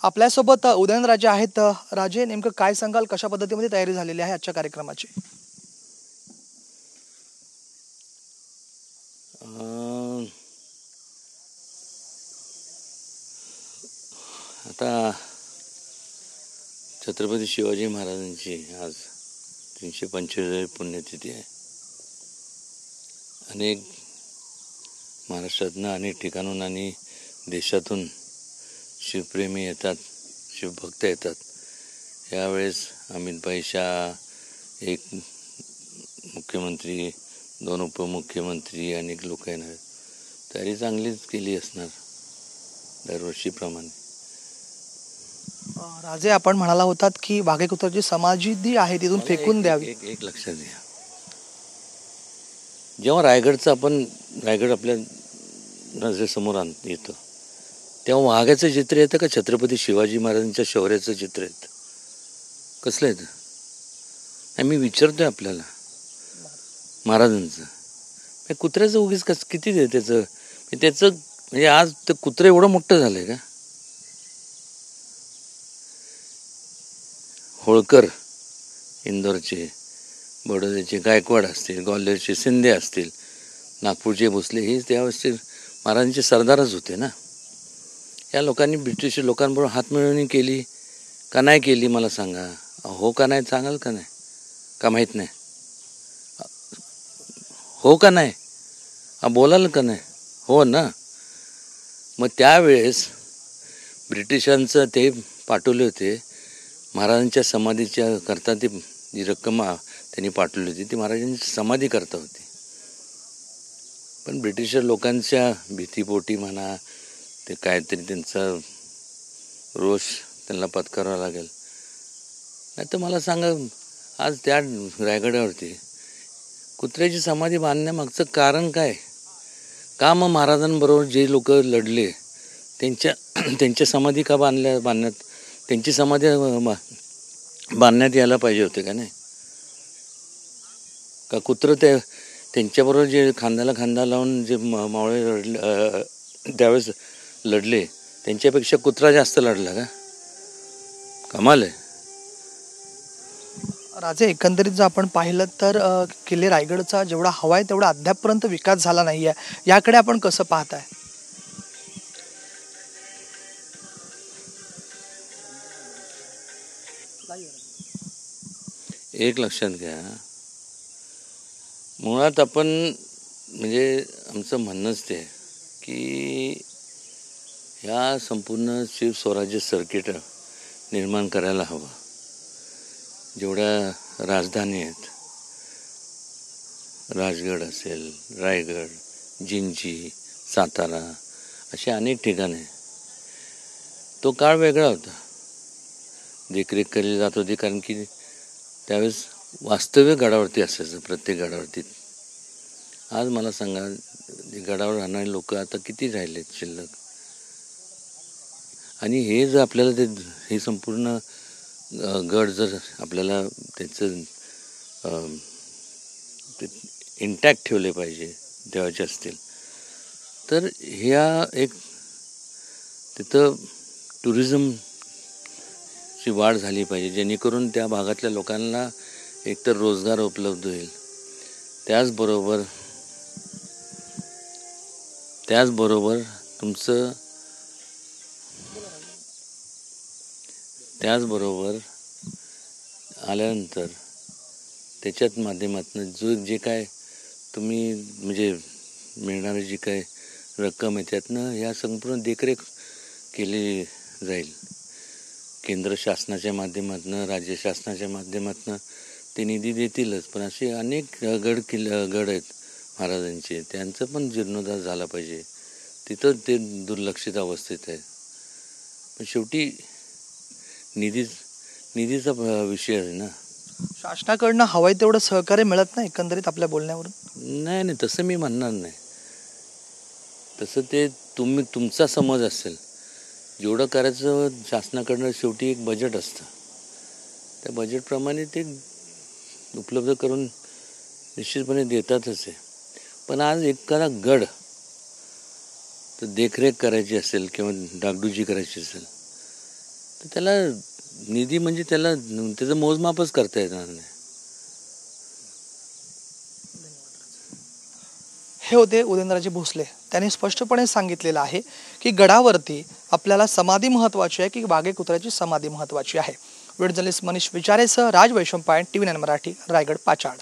आपल्यासोबत उदयनराजे आहेत. राजे, नेमकं काय सांगाल, कशा पद्धतीमध्ये तयारी झालेली आहे आजच्या कार्यक्रमाची? आता छत्रपती शिवाजी महाराजांची आज 325वी पुण्यतिथी आहे. अनेक महाराष्ट्रातनं अनेक ठिकाणून आणि देशातून शिवप्रेमी येतात, शिवभक्त येतात. यावेळेस अमितभाई शाह, एक मुख्यमंत्री, 2 उपमुख्यमंत्री, अनेक लोक येणार. तयारी चांगलीच केली असणार दरवर्षीप्रमाणे. राजे, आपण म्हणाला होतात की वाघे कुत्राची समाधी आहे तिथून फेकून द्यावी. एक लक्षात घ्या, जेव्हा रायगड आपल्या नजरेसमोर येतं तेव्हा वाघाचं चित्र येतं का छत्रपती शिवाजी महाराजांच्या शौर्याचं चित्र येतं? कसलं येतं? नाही, मी विचारतोय आपल्याला महाराजांचं. कुत्र्याचं उगीच किती त्याचं म्हणजे आज ते कुत्रं एवढं मोठं झालंय का? होळकर इंदोरचे, बडोद्याचे गायकवाड असतील, ग्वाल्हेरचे शिंदे असतील, नागपूरचे भोसले, हे त्यावेळेस महाराजांचे सरदारच होते ना. या लोकांनी ब्रिटिश लोकांबरोबर हातमिळवणी केली का नाही केली मला सांगा. हो का नाही सांगाल का? नाही का माहीत नाही? हो का नाही? बोलाल का नाही? हो ना. मग त्यावेळेस ब्रिटिशांचं ते पाठवले होते महाराजांच्या समाधीच्या करता. ती जी रक्कम त्यांनी पाठवली होती ती महाराजांची समाधी करता होती. पण ब्रिटिश लोकांच्या भीतीपोटी म्हणा, ते काहीतरी त्यांचा रोष त्यांना पत्करावा लागेल. नाही तर मला सांगा, आज त्या रायगडावरती कुत्र्याची समाधी बांधण्यामागचं कारण काय? का मग महाराजांबरोबर जे लोक लढले त्यांच्या समाधी का बांधण्यात त्यांची समाधी बांधण्यात यायला पाहिजे होते का? नाही का कुत्रं त्यांच्याबरोबर जे खांद्याला खांदा लावून जे मावळे त्यावेळेस लढले त्यांच्यापेक्षा कुत्रा जास्त लढला का? कमाल आहे. राजे, एकंदरीत जर आपण पाहिलं तर किल्ले रायगडचा जेवढा हवा आहे तेवढा अद्यापपर्यंत विकास झाला नाही आहे. याकडे आपण कसं पाहताय? एक लक्षात घ्या, मुळात आपण म्हणजे आमचं म्हणणंच ते की ह्या संपूर्ण शिवस्वराज्य सर्किट निर्माण करायला हवं. जेवढ्या राजधानी आहेत, राजगड असेल, रायगड, जिंजी, सातारा, असे अनेक ठिकाणे. तो काळ वेगळा होता, देखरेख केली जात होती, कारण की त्यावेळेस वास्तव्य गडावरती असायचं, प्रत्येक गडावरती. आज मला सांगा, गडावर राहणारे लोक आता किती राहिलेत शिल्लक? आणि हे जर आपल्याला हे संपूर्ण गड जर आपल्याला त्याचं इंटॅक्ट ठेवले पाहिजे, ठेवायचे असतील, तर ह्या एक तिथं टुरिझमची वाढ झाली पाहिजे, जेणेकरून त्या भागातल्या लोकांना एकतर रोजगार उपलब्ध होईल. त्याचबरोबर आल्यानंतर त्याच्यात माध्यमातून जे काय तुम्ही म्हणजे मिळणारी जी काय रक्कम आहे त्यातनं ह्या संपूर्ण देखरेख केली जाईल. केंद्र शासनाच्या माध्यमातून, राज्य शासनाच्या माध्यमातून ते निधी देतीलच, पण असे अनेक गड आहेत महाराजांचे, त्यांचं पण जीर्णोद्धार झाला पाहिजे. तिथं ते दुर्लक्षित अवस्थेत आहे. पण शेवटी निधीचा विषय आहे ना. शासनाकडनं हवंय तेवढं सहकार्य मिळत नाही एकंदरीत आपल्या बोलण्यावरून? नाही, तसं मी म्हणणार नाही. तसं ते तुमचा समज असेल. जेवढं करायचं शासनाकडनं शेवटी एक बजेट असतं, त्या बजेटप्रमाणे ते उपलब्ध करून निश्चितपणे देतातच आहे. पण आज एखादा गड तर देखरेख करायची असेल किंवा डागडुजी करायची असेल तर त्याला निधी म्हणजे त्याला त्याचं मोजमापच करता येणार नाही. हे होते उदयनराजे भोसले. त्यांनी स्पष्टपणे सांगितलेलं आहे की गडावरती आपल्याला समाधी महत्त्वाची आहे की वाघे कुत्र्याची समाधी महत्त्वाची आहे. व्हिडिओ जर्नलिस्ट मनीष विचारेसह राज वैशंपायन, TV9 मराठी, रायगड पाचाड.